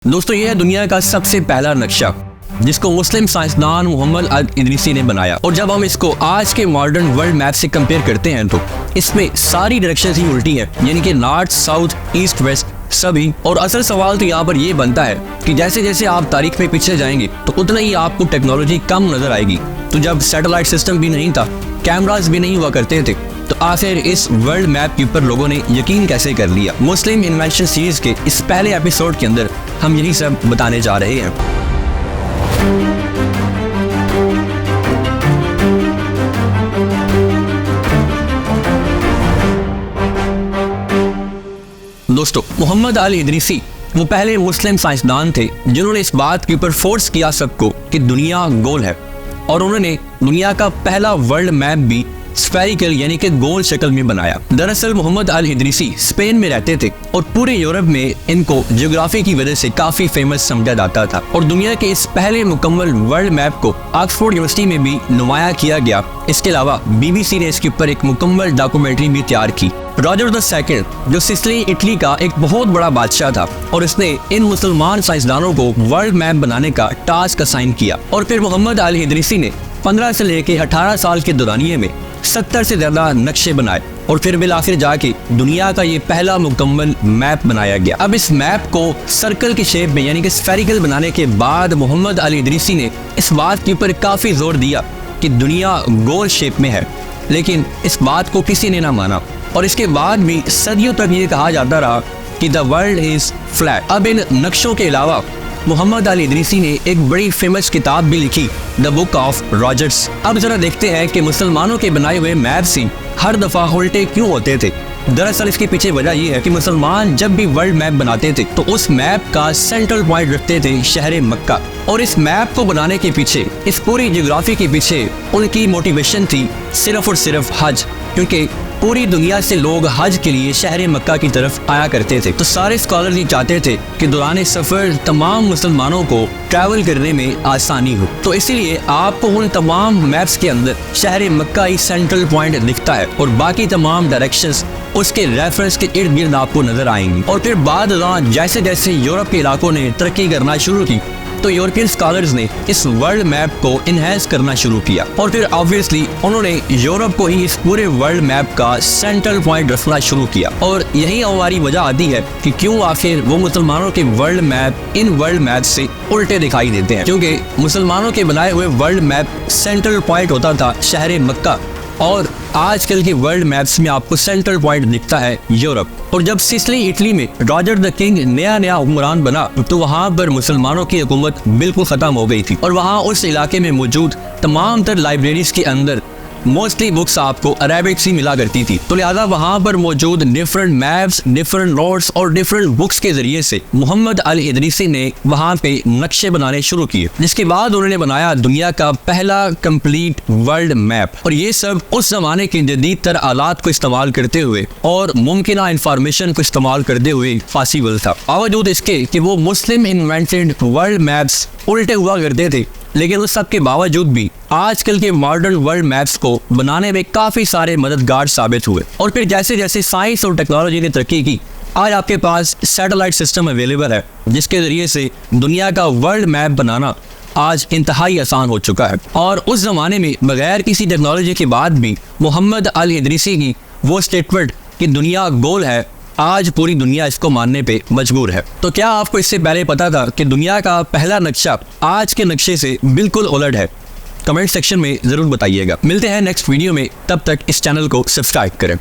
दोस्तों ये है दुनिया का सबसे पहला नक्शा जिसको मुस्लिम साइंसदान मोहम्मद अल इदरीसी ने बनाया। और जब हम इसको आज के मॉडर्न वर्ल्ड मैप से कंपेयर करते हैं तो इसमें सारी डायरेक्शन ही उल्टी है, यानी कि नॉर्थ साउथ ईस्ट वेस्ट सभी। और असल सवाल तो यहाँ पर ये बनता है कि जैसे जैसे आप तारीख में पीछे जाएंगे तो उतना ही आपको टेक्नोलॉजी कम नजर आएगी। तो जब सैटेलाइट सिस्टम भी नहीं था, कैमरास भी नहीं हुआ करते थे, तो आखिर इस वर्ल्ड मैप के ऊपर लोगों ने यकीन कैसे कर लिया। मुस्लिम इन्वेंशन सीरीज के इस पहले एपिसोड के अंदर हम यही सब बताने जा रहे हैं। दोस्तों मोहम्मद अल इदरीसी वो पहले मुस्लिम साइंसदान थे जिन्होंने इस बात के ऊपर फोर्स किया सबको कि दुनिया गोल है, और उन्होंने दुनिया का पहला वर्ल्ड मैप भी स्फेरिकल यानी कि गोल शक्ल में बनाया। दरअसल मोहम्मद अल इदरीसी स्पेन में रहते थे और पूरे यूरोप में इनको ज्योग्राफी की वजह से काफी फेमस समझा जाता था। और दुनिया के इस पहले मुकम्मल वर्ल्ड मैप को ऑक्सफोर्ड यूनिवर्सिटी में भी नुमाया किया गया। इसके अलावा BBC ने इसके ऊपर एक मुकम्मल डॉक्यूमेंट्री भी तैयार की। रॉजर द सेकंड जो सिसिली इटली का एक बहुत बड़ा बादशाह था, और इसने इन मुसलमान साइंसदानों को वर्ल्ड मैप बनाने का टास्क असाइन किया। और फिर मोहम्मद अल इदरीसी ने 15 से लेकर 18 साल के दौरानिये में 70 से ज्यादा नक्शे बनाए, और फिर बिल आखिर जाके दुनिया का ये पहला मुकम्मल मैप बनाया गया। अब इस मैप को सर्कल की शेप में यानी कि स्फेरिकल बनाने के बाद मोहम्मद अल इदरीसी ने इस बात के ऊपर काफी जोर दिया कि दुनिया गोल शेप में है, लेकिन इस बात को किसी ने ना माना। और इसके बाद भी सदियों तक ये कहा जाता रहा कि द वर्ल्ड इज फ्लैट। अब इन नक्शों के अलावा मोहम्मद अल इदरीसी ने एक बड़ी फेमस किताब भी लिखी, द बुक ऑफ रॉजर्स। अब जरा देखते हैं कि मुसलमानों के बनाए हुए मैप से हर दफा उल्टे क्यों होते थे। दरअसल इसके पीछे वजह यह है कि मुसलमान जब भी वर्ल्ड मैप बनाते थे तो उस मैप का सेंट्रल पॉइंट रखते थे शहर मक्का। और इस मैप को बनाने के पीछे, इस पूरी ज्योग्राफी के पीछे उनकी मोटिवेशन थी सिर्फ और सिर्फ हज, क्योंकि पूरी दुनिया से लोग हज के लिए शहर मक्का की तरफ आया करते थे। तो सारे स्कॉलर ये चाहते थे कि दौरान सफर तमाम मुसलमानों को ट्रैवल करने में आसानी हो। तो इसीलिए आपको उन तमाम मैप्स के अंदर शहर मक्का ही सेंट्रल पॉइंट दिखता है, और बाकी तमाम डायरेक्शंस उसके रेफरेंस के इर्द गिर्द आपको नजर आएंगी। और फिर बाद जैसे जैसे यूरोप के इलाकों ने तरक्की करना शुरू की तो यूरोपियन स्कॉलर्स ने इस वर्ल्ड मैप को इनहेंस करना शुरू किया, और फिर ऑब्वियसली उन्होंने यूरोप को ही इस पूरे वर्ल्ड मैप का सेंट्रल पॉइंट रखना शुरू किया। और यही हमारी वजह आती है कि क्यों आखिर वो मुसलमानों के world map in world map से उल्टे दिखाई देते हैं, क्योंकि मुसलमानों के बनाए हुए वर्ल्ड मैप सेंट्रल पॉइंट होता था शहर मक्का, और आजकल के वर्ल्ड मैप्स में आपको सेंट्रल पॉइंट दिखता है यूरोप। और जब सिसिली इटली में रॉजर द किंग नया हुक्मरान बना तो वहाँ पर मुसलमानों की हुकूमत बिल्कुल खत्म हो गई थी, और वहाँ उस इलाके में मौजूद तमाम तर लाइब्रेरीज के अंदर मोस्टली बुक्स आपको अरेबिक से मिला करती थी। तो लिहाजा वहाँ पर मौजूद डिफरेंट मैप्स, डिफरेंट नोट्स और डिफरेंट बुक्स के जरिए से मोहम्मद अल इदरीसी ने वहाँ पे नक्शे बनाने शुरू किए, जिसके बाद उन्होंने बनाया दुनिया का पहला कंप्लीट वर्ल्ड मैप। और ये सब उस जमाने के जदीद तर आलात को इस्तेमाल करते हुए और मुमकिन इंफॉर्मेशन को इस्तेमाल करते हुए पॉसिबल था। बावजूद इसके कि वो मुस्लिम इन्वेंटेड वर्ल्ड मैप्स उल्टे हुआ करते थे, लेकिन उस सब के बावजूद भी आजकल के मॉडर्न वर्ल्ड मैप्स को बनाने में काफ़ी सारे मददगार साबित हुए। और फिर जैसे जैसे साइंस और टेक्नोलॉजी ने तरक्की की, आज आपके पास सैटेलाइट सिस्टम अवेलेबल है, जिसके ज़रिए से दुनिया का वर्ल्ड मैप बनाना आज इंतहाई आसान हो चुका है। और उस ज़माने में बगैर किसी टेक्नोलॉजी के बाद भी मोहम्मद अल इदरीसी की वो स्टेटमेंट कि दुनिया गोल है, आज पूरी दुनिया इसको मानने पे मजबूर है। तो क्या आपको इससे पहले पता था कि दुनिया का पहला नक्शा आज के नक्शे से बिल्कुल उलट है? कमेंट सेक्शन में ज़रूर बताइएगा। मिलते हैं नेक्स्ट वीडियो में, तब तक इस चैनल को सब्सक्राइब करें।